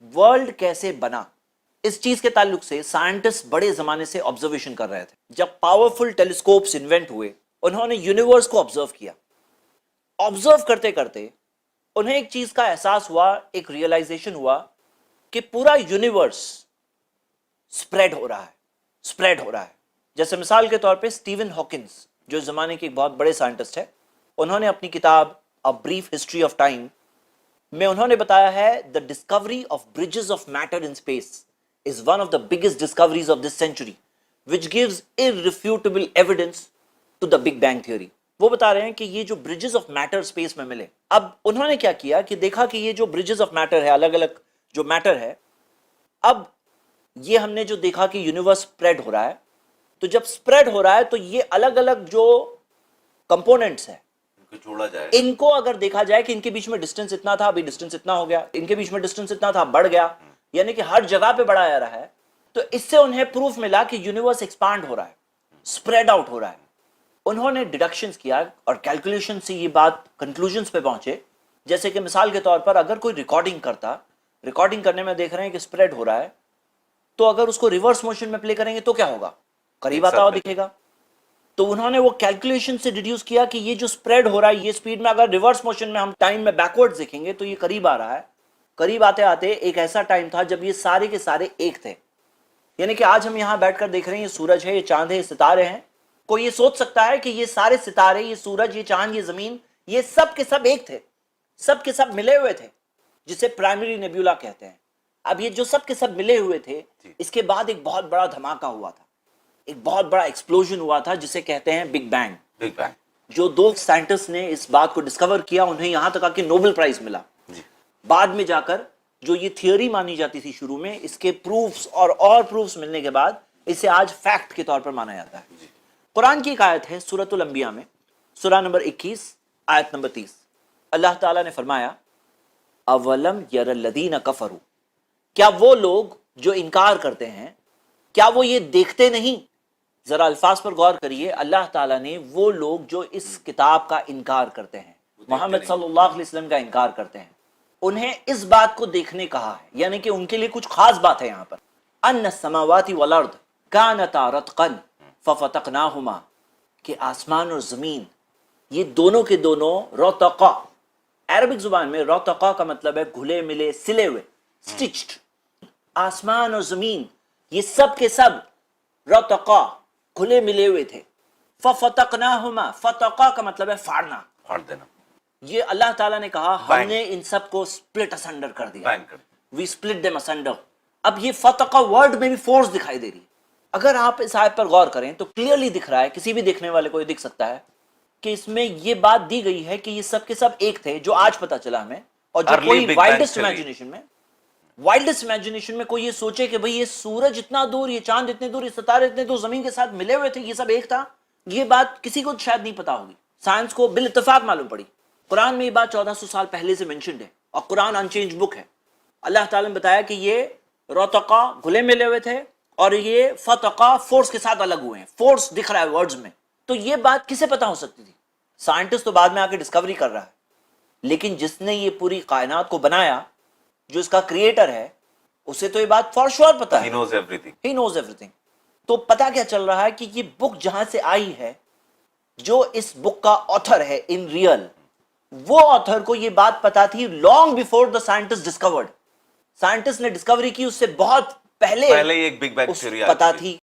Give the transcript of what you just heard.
World کیسے بنا، اس چیز کے تعلق سے سائنٹسٹ بڑے زمانے سے آبزرویشن کر رہے تھے. جب پاورفل ٹیلیسکوپس انوینٹ ہوئے، انہوں نے یونیورس کو آبزرو کیا. آبزرو کرتے کرتے انہیں ایک چیز کا احساس ہوا، ایک ریئلائزیشن ہوا کہ پورا یونیورس سپریڈ ہو رہا ہے. جیسے مثال کے طور پہ اسٹیون ہاکنز جو اس زمانے کے ایک بہت بڑے سائنٹسٹ ہے، انہوں نے اپنی کتاب A Brief History of Time میں انہوں نے بتایا ہے the discovery of bridges of matter in space is one of the biggest discoveries of this century which gives irrefutable evidence to the Big Bang theory. وہ بتا رہے ہیں کہ یہ جو bridges of matter space میں ملے، اب انہوں نے کیا کیا کہ دیکھا کہ یہ جو bridges of matter ہے، الگ الگ جو میٹر ہے، اب یہ ہم نے جو دیکھا کہ یونیورس سپریڈ ہو رہا ہے، تو جب سپریڈ ہو رہا ہے تو یہ الگ الگ جو کمپوننٹس ہیں جوڑا جائے، ان کو اگر دیکھا جائے کہ ان کے بیچ میں ڈسٹینس اتنا تھا، ابھی ڈسٹینس اتنا ہو گیا، ان کے بیچ میں ڈسٹینس اتنا تھا، بڑھ گیا، یعنی کہ ہر جگہ پہ بڑھا جا رہا ہے، تو اس سے انہیں پروف ملا کہ یونیورس ایکسپانڈ ہو رہا ہے، سپریڈ آؤٹ ہو رہا ہے. انہوں نے ڈیڈکشنز کیا اور کیلکولیشن سے یہ بات کنکلوژنز پہ پہنچے. جیسے کہ مثال کے طور پر اگر کوئی ریکارڈنگ کرنے میں دیکھ رہے ہیں کہ سپریڈ ہو رہا ہے، تو اگر اس کو ریورس موشن میں پلے کریں گے تو کیا ہوگا؟ قریب آتا ہوا دکھے گا. تو انہوں نے وہ کیلکولیشن سے ڈیڈیوس کیا کہ یہ جو سپریڈ ہو رہا ہے یہ سپیڈ میں اگر ریورس موشن میں ہم ٹائم میں بیکورڈ دیکھیں گے تو یہ قریب آ رہا ہے. قریب آتے آتے ایک ایسا ٹائم تھا جب یہ سارے کے سارے ایک تھے. یعنی کہ آج ہم یہاں بیٹھ کر دیکھ رہے ہیں یہ سورج ہے، یہ چاند ہے، یہ ستارے ہیں. کوئی یہ سوچ سکتا ہے کہ یہ سارے ستارے، یہ سورج، یہ چاند، یہ زمین، یہ سب کے سب ایک تھے، سب کے سب ملے ہوئے تھے، جسے پرائمری نیبیولا کہتے ہیں. اب یہ جو سب کے سب ملے ہوئے تھے، اس کے بعد ایک بہت بڑا دھماکہ ہوا تھا، ایک بہت بڑا ایکسپلوژن ہوا تھا جسے کہتے ہیں بگ بینگ. جو دو سائنٹسٹ نے اس بات کو ڈسکور کیا، انہیں یہاں تک کہ نوبل پرائز ملا. بعد میں جا کر جو یہ تھیوری مانی جاتی تھی شروع میں، اس کے پروفز اور پروفز ملنے کے بعد اسے آج فیکٹ کے طور پر مانا جاتا ہے. قرآن کی ایک آیت ہے سورۃ الانبیاء میں، سورہ نمبر 21 آیت نمبر 30. اللہ تعالیٰ نے فرمایا اولم یر الذین کفروا، کیا وہ لوگ جو انکار کرتے ہیں، کیا وہ یہ دیکھتے نہیں؟ ذرا الفاظ پر غور کریے. اللہ تعالیٰ نے وہ لوگ جو اس کتاب کا انکار کرتے ہیں، محمد صلی اللہ علیہ وسلم کا انکار کرتے ہیں، انہیں اس بات کو دیکھنے کہا ہے. یعنی کہ ان کے لیے کچھ خاص بات ہے یہاں پر. ان السماوات والارض کانتا رتقا ففتقناہما، کہ آسمان اور زمین یہ دونوں کے دونوں رتقا. عربک زبان میں رتقا کا مطلب ہے گھلے ملے، سلے ہوئے، سٹچڈ. آسمان اور زمین یہ سب کے سب رتقا، کھلے ملے ہوئے تھے. ففتقناہما، فتقا کا مطلب ہے پھاڑنا، پھاڑ دینا. یہ اللہ تعالیٰ نے کہا ہم نے ان سب کو سپلٹ اسنڈر کر دیا. وی سپلٹ دیم اسنڈر. اب یہ فتقا ورڈ میں بھی فورس دکھائی دے رہی ہے. اگر آپ اس آیت پر غور کریں تو کلیئرلی دکھ رہا ہے، کسی بھی دیکھنے والے کو یہ دکھ سکتا ہے کہ اس میں یہ بات دی گئی ہے کہ یہ سب کے سب ایک تھے، جو آج پتا چلا ہمیں. اور جو کوئی وائلڈسٹ امیجنیشن میں کوئی یہ سوچے کہ بھئی یہ سورج اتنا دور، یہ چاند اتنے دور، یہ ستارے اتنے دور زمین کے ساتھ ملے ہوئے تھے، یہ سب ایک تھا، یہ بات کسی کو شاید نہیں پتا ہوگی. سائنس کو بالاتفاق معلوم پڑی. قرآن میں یہ بات 1400 سال پہلے سے منشنڈ ہے، اور قرآن انچینج بک ہے. اللہ تعالیٰ نے بتایا کہ یہ رتقا گھلے ملے ہوئے تھے اور یہ فتقا فورس کے ساتھ الگ ہوئے ہیں. فورس دکھ رہا ہے ورڈز میں. تو یہ بات کسے پتا ہو سکتی تھی؟ سائنٹسٹ تو بعد میں آ کے ڈسکوری کر رہا ہے، لیکن جس نے یہ پوری کائنات کو بنایا، جو اس کا کریٹر ہے، اسے تو یہ بات فار شور پتا ہے. He knows everything. He knows everything. تو پتا کیا چل رہا ہے کہ یہ بک جہاں سے آئی ہے، جو اس بک کا آتھر ہے ان ریئل، وہ آتھر کو یہ بات پتا تھی long before the scientist discovered. Scientist نے ڈسکوری کی اس سے بہت پہلے ایک بگ بینگ تھیوری پتا تھی